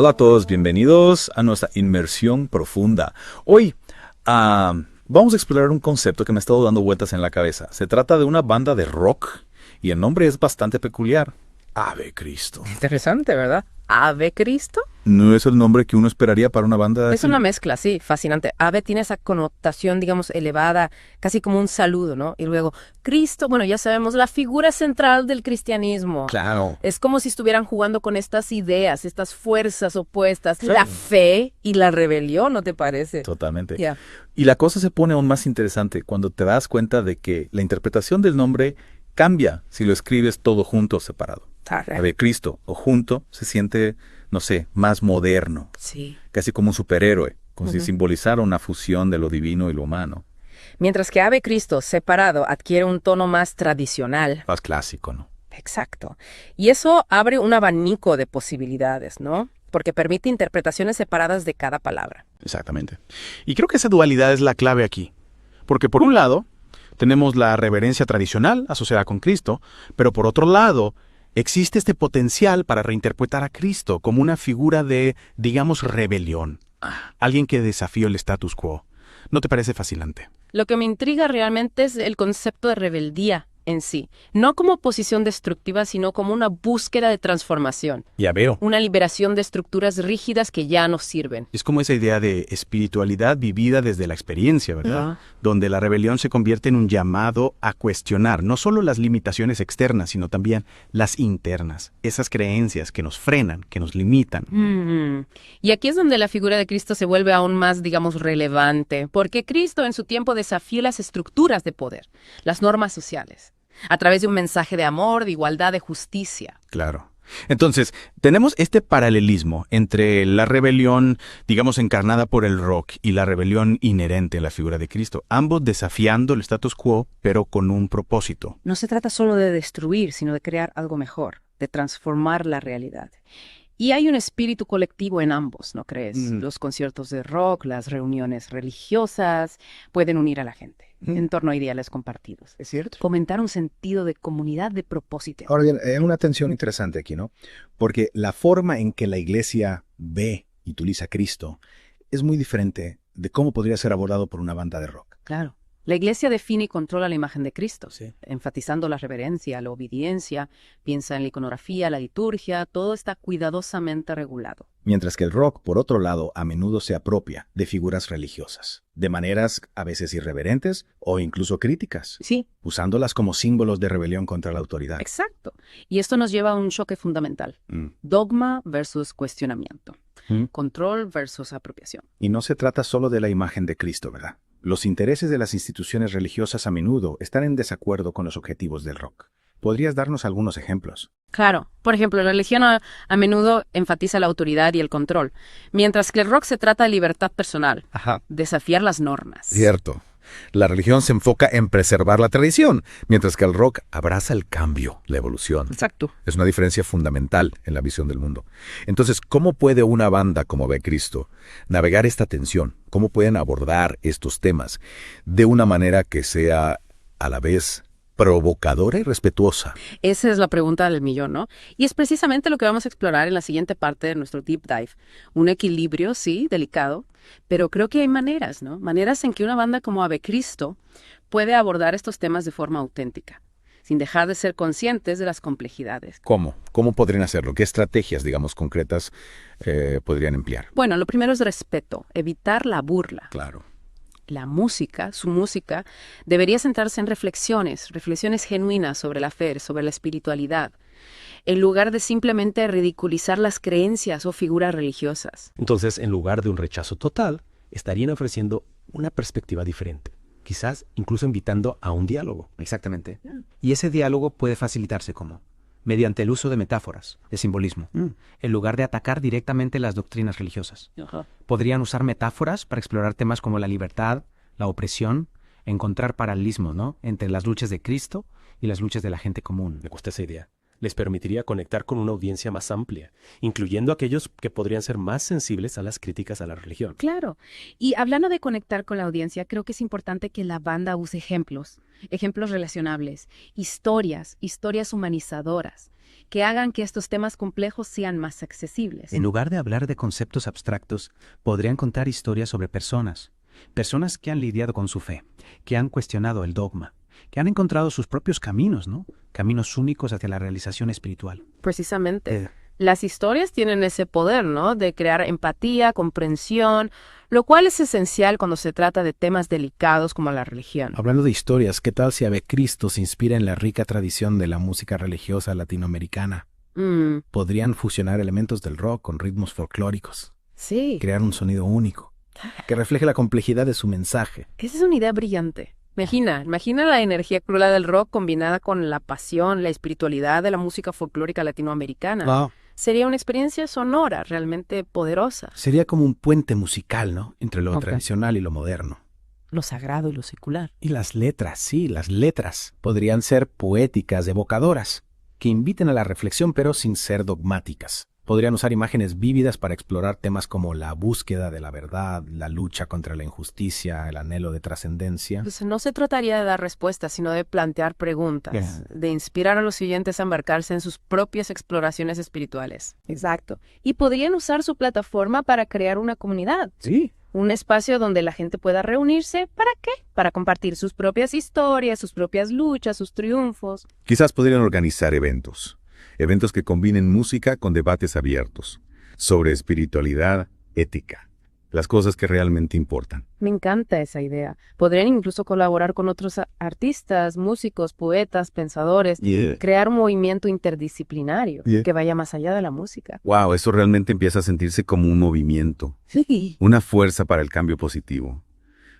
Hola a todos, bienvenidos a nuestra inmersión profunda. Hoy vamos a explorar un concepto que me ha estado dando vueltas en la cabeza. Se trata de una banda de rock y el nombre es bastante peculiar. Ave Cristo. Interesante, ¿verdad? ¿Ave Cristo? No es el nombre que uno esperaría para una banda. Es una mezcla, sí, fascinante. Ave tiene esa connotación, digamos, elevada, casi como un saludo, ¿no? Y luego, Cristo, bueno, ya sabemos, la figura central del cristianismo. Claro. Es como si estuvieran jugando con estas ideas, estas fuerzas opuestas, la fe y la rebelión, ¿no te parece? Totalmente. Yeah. Y la cosa se pone aún más interesante cuando te das cuenta de que la interpretación del nombre cambia si lo escribes todo junto o separado. Ave Cristo o junto se siente, no sé, más moderno. Sí. Casi como un superhéroe, como si simbolizara una fusión de lo divino y lo humano. Mientras que Ave Cristo separado adquiere un tono más tradicional. Más clásico, ¿no? Exacto. Y eso abre un abanico de posibilidades, ¿no? Porque permite interpretaciones separadas de cada palabra. Exactamente. Y creo que esa dualidad es la clave aquí. Porque por un lado, tenemos la reverencia tradicional asociada con Cristo, pero por otro lado, existe este potencial para reinterpretar a Cristo como una figura de, digamos, rebelión. Alguien que desafió el status quo. ¿No te parece fascinante? Lo que me intriga realmente es el concepto de rebeldía en sí. No como posición destructiva, sino como una búsqueda de transformación. Ya veo. Una liberación de estructuras rígidas que ya no sirven. Es como esa idea de espiritualidad vivida desde la experiencia, ¿verdad? Donde la rebelión se convierte en un llamado a cuestionar no solo las limitaciones externas, sino también las internas. Esas creencias que nos frenan, que nos limitan. Y aquí es donde la figura de Cristo se vuelve aún más, digamos, relevante. Porque Cristo en su tiempo desafió las estructuras de poder, las normas sociales, a través de un mensaje de amor, de igualdad, de justicia. Claro. Entonces, tenemos este paralelismo entre la rebelión, digamos, encarnada por el rock y la rebelión inherente en la figura de Cristo, ambos desafiando el status quo, pero con un propósito. No se trata solo de destruir, sino de crear algo mejor, de transformar la realidad. Y hay un espíritu colectivo en ambos, ¿no crees? Los conciertos de rock, las reuniones religiosas pueden unir a la gente en torno a ideales compartidos. Es cierto. Fomentar un sentido de comunidad, de propósito. Ahora bien, hay una tensión interesante aquí, ¿no? Porque la forma en que la iglesia ve y utiliza a Cristo es muy diferente de cómo podría ser abordado por una banda de rock. Claro. La iglesia define y controla la imagen de Cristo, Sí. enfatizando la reverencia, la obediencia, piensa en la iconografía, la liturgia, todo está cuidadosamente regulado. Mientras que el rock, por otro lado, a menudo se apropia de figuras religiosas, de maneras a veces irreverentes o incluso críticas, Sí, usándolas como símbolos de rebelión contra la autoridad. exacto. Y esto nos lleva a un choque fundamental. Dogma versus cuestionamiento. Control versus apropiación. Y no se trata solo de la imagen de Cristo, ¿verdad? Los intereses de las instituciones religiosas a menudo están en desacuerdo con los objetivos del rock. ¿Podrías darnos algunos ejemplos? Claro. Por ejemplo, la religión a menudo enfatiza la autoridad y el control, mientras que el rock se trata de libertad personal, desafiar las normas. Cierto. La religión se enfoca en preservar la tradición, mientras que el rock abraza el cambio, la evolución. Exacto. Es una diferencia fundamental en la visión del mundo. Entonces, ¿cómo puede una banda como Ave Cristo navegar esta tensión? ¿Cómo pueden abordar estos temas de una manera que sea a la vez provocadora y respetuosa? Esa es la pregunta del millón, ¿no? Y es precisamente lo que vamos a explorar en la siguiente parte de nuestro deep dive. Un equilibrio, sí, delicado, pero creo que hay maneras, ¿no? Maneras en que una banda como Ave Cristo puede abordar estos temas de forma auténtica, sin dejar de ser conscientes de las complejidades. ¿Cómo? ¿Cómo podrían hacerlo? ¿Qué estrategias, digamos, concretas podrían emplear? Bueno, lo primero es respeto, evitar la burla. Claro. La música, su música, debería centrarse en reflexiones genuinas sobre la fe, sobre la espiritualidad, en lugar de simplemente ridiculizar las creencias o figuras religiosas. Entonces, en lugar de un rechazo total, estarían ofreciendo una perspectiva diferente, quizás incluso invitando a un diálogo. Exactamente. Y ese diálogo puede facilitarse ¿cómo? Mediante el uso de metáforas, de simbolismo, en lugar de atacar directamente las doctrinas religiosas. Podrían usar metáforas para explorar temas como la libertad, la opresión, encontrar paralelismos, ¿no?, entre las luchas de Cristo y las luchas de la gente común. Me gusta esa idea. les permitiría conectar con una audiencia más amplia, incluyendo aquellos que podrían ser más sensibles a las críticas a la religión. Claro. Y hablando de conectar con la audiencia, creo que es importante que la banda use ejemplos relacionables, historias humanizadoras, que hagan que estos temas complejos sean más accesibles. En lugar de hablar de conceptos abstractos, podrían contar historias sobre personas que han lidiado con su fe, que han cuestionado el dogma, que han encontrado sus propios caminos, ¿no? Caminos únicos hacia la realización espiritual. Precisamente. Las historias tienen ese poder, ¿no? De crear empatía, comprensión, lo cual es esencial cuando se trata de temas delicados como la religión. Hablando de historias, ¿qué tal si Ave Cristo se inspira en la rica tradición de la música religiosa latinoamericana? Podrían fusionar elementos del rock con ritmos folclóricos. Sí. Crear un sonido único, que refleje la complejidad de su mensaje. Esa es una idea brillante. Imagina la energía cruda del rock combinada con la pasión, la espiritualidad de la música folclórica latinoamericana. Wow. Sería una experiencia sonora realmente poderosa. Sería como un puente musical, ¿no? Entre lo tradicional y lo moderno. Lo sagrado y lo secular. Y las letras, sí, las letras. Podrían ser poéticas, evocadoras, que inviten a la reflexión pero sin ser dogmáticas. Podrían usar imágenes vívidas para explorar temas como la búsqueda de la verdad, la lucha contra la injusticia, el anhelo de trascendencia. Pues no se trataría de dar respuestas, sino de plantear preguntas, de inspirar a los siguientes a embarcarse en sus propias exploraciones espirituales. Exacto. Y podrían usar su plataforma para crear una comunidad. Sí. Un espacio donde la gente pueda reunirse. ¿Para qué? Para compartir sus propias historias, sus propias luchas, sus triunfos. Quizás podrían organizar eventos que combinen música con debates abiertos sobre espiritualidad, ética, las cosas que realmente importan. Me encanta esa idea. Podrían incluso colaborar con otros artistas, músicos, poetas, pensadores, crear un movimiento interdisciplinario que vaya más allá de la música. Wow, eso realmente empieza a sentirse como un movimiento, una fuerza para el cambio positivo.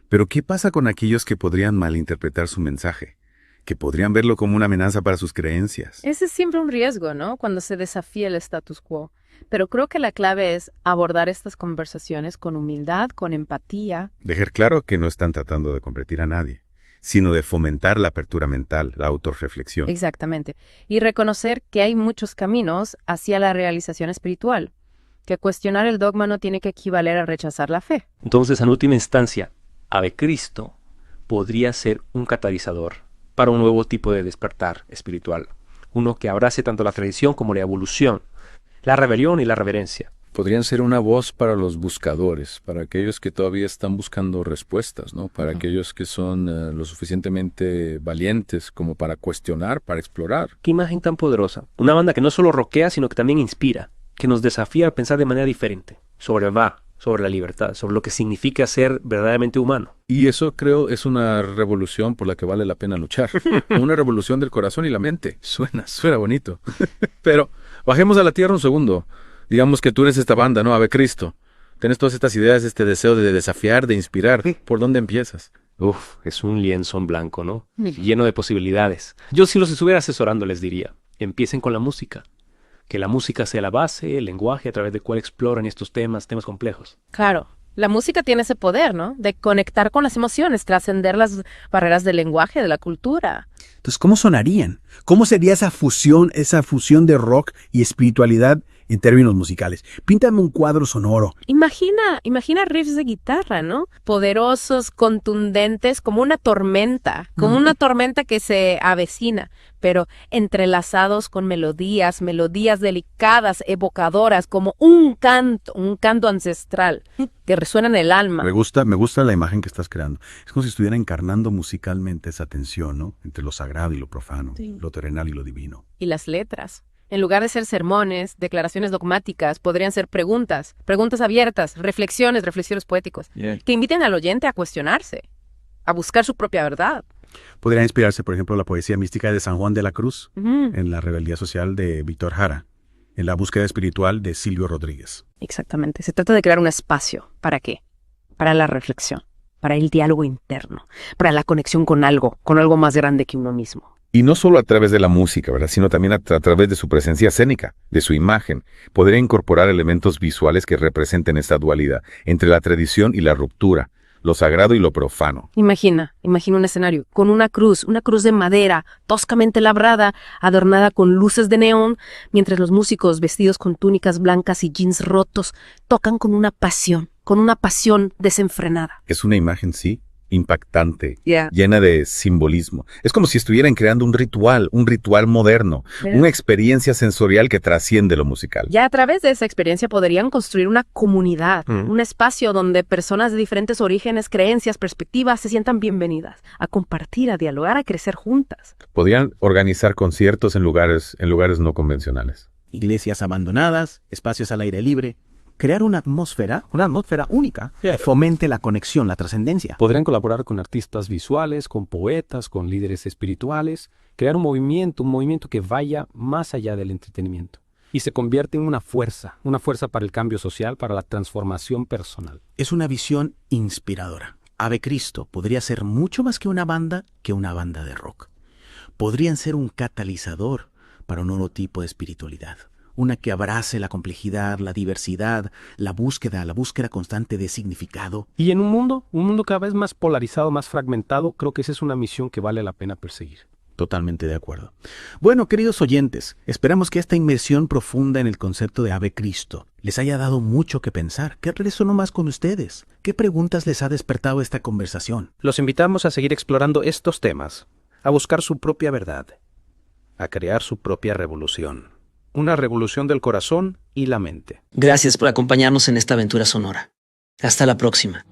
Pero ¿qué pasa con aquellos que podrían malinterpretar su mensaje? Que podrían verlo como una amenaza para sus creencias. Ese es siempre un riesgo, ¿no? Cuando se desafía el status quo. Pero creo que la clave es abordar estas conversaciones con humildad, con empatía. Dejar claro que no están tratando de convertir a nadie, sino de fomentar la apertura mental, la autorreflexión. Exactamente. Y reconocer que hay muchos caminos hacia la realización espiritual, que cuestionar el dogma no tiene que equivaler a rechazar la fe. Entonces, en última instancia, Ave Cristo podría ser un catalizador para un nuevo tipo de despertar espiritual, uno que abrace tanto la tradición como la evolución, la rebelión y la reverencia. Podrían ser una voz para los buscadores, para aquellos que todavía están buscando respuestas, ¿no? Para aquellos que son lo suficientemente valientes como para cuestionar, para explorar. Qué imagen tan poderosa. Una banda que no solo rockea, sino que también inspira, que nos desafía a pensar de manera diferente sobre la libertad, sobre lo que significa ser verdaderamente humano. Y eso, creo, es una revolución por la que vale la pena luchar. Una revolución del corazón y la mente. Suena bonito. Pero bajemos a la tierra un segundo. Digamos que tú eres esta banda, ¿no? Ave Cristo. Tienes todas estas ideas, este deseo de desafiar, de inspirar. ¿Por dónde empiezas? Es un lienzo en blanco, ¿no? Lleno de posibilidades. Yo, si los estuviera asesorando, les diría, empiecen con la música. Que la música sea la base, el lenguaje a través del cual exploran estos temas complejos. Claro, la música tiene ese poder, ¿no? De conectar con las emociones, trascender las barreras del lenguaje, de la cultura. Entonces, ¿cómo sonarían? ¿Cómo sería esa fusión de rock y espiritualidad en términos musicales? Píntame un cuadro sonoro. Imagina riffs de guitarra, ¿no? Poderosos, contundentes, como una tormenta que se avecina, pero entrelazados con melodías delicadas, evocadoras, como un canto ancestral que resuena en el alma. Me gusta la imagen que estás creando. Es como si estuviera encarnando musicalmente esa tensión, ¿no? Entre lo sagrado y lo profano, lo terrenal y lo divino. Y las letras. En lugar de ser sermones, declaraciones dogmáticas, podrían ser preguntas abiertas, reflexiones poéticos, que inviten al oyente a cuestionarse, a buscar su propia verdad. Podría inspirarse, por ejemplo, la poesía mística de San Juan de la Cruz, en la rebeldía social de Víctor Jara, en la búsqueda espiritual de Silvio Rodríguez. Exactamente. Se trata de crear un espacio. ¿Para qué? Para la reflexión, para el diálogo interno, para la conexión con algo más grande que uno mismo. Y no solo a través de la música, ¿verdad? Sino también a través de su presencia escénica, de su imagen. Podría incorporar elementos visuales que representen esta dualidad entre la tradición y la ruptura, lo sagrado y lo profano. Imagina un escenario con una cruz de madera, toscamente labrada, adornada con luces de neón, mientras los músicos vestidos con túnicas blancas y jeans rotos tocan con una pasión desenfrenada. Es una imagen, sí, impactante, Yeah. llena de simbolismo. Es como si estuvieran creando un ritual moderno, una experiencia sensorial que trasciende lo musical. Ya a través de esa experiencia podrían construir una comunidad, un espacio donde personas de diferentes orígenes, creencias, perspectivas se sientan bienvenidas a compartir, a dialogar, a crecer juntas. Podrían organizar conciertos en lugares no convencionales. Iglesias abandonadas, espacios al aire libre. Crear una atmósfera única que fomente la conexión, la trascendencia. Podrían colaborar con artistas visuales, con poetas, con líderes espirituales, crear un movimiento que vaya más allá del entretenimiento y se convierte en una fuerza para el cambio social, para la transformación personal. Es una visión inspiradora. Ave Cristo podría ser mucho más que una banda de rock. Podrían ser un catalizador para un nuevo tipo de espiritualidad. Una que abrace la complejidad, la diversidad, la búsqueda constante de significado. Y en un mundo cada vez más polarizado, más fragmentado, creo que esa es una misión que vale la pena perseguir. Totalmente de acuerdo. Bueno, queridos oyentes, esperamos que esta inmersión profunda en el concepto de Ave Cristo les haya dado mucho que pensar. ¿Qué resonó más con ustedes? ¿Qué preguntas les ha despertado esta conversación? Los invitamos a seguir explorando estos temas, a buscar su propia verdad, a crear su propia revolución. Una revolución del corazón y la mente. Gracias por acompañarnos en esta aventura sonora. Hasta la próxima.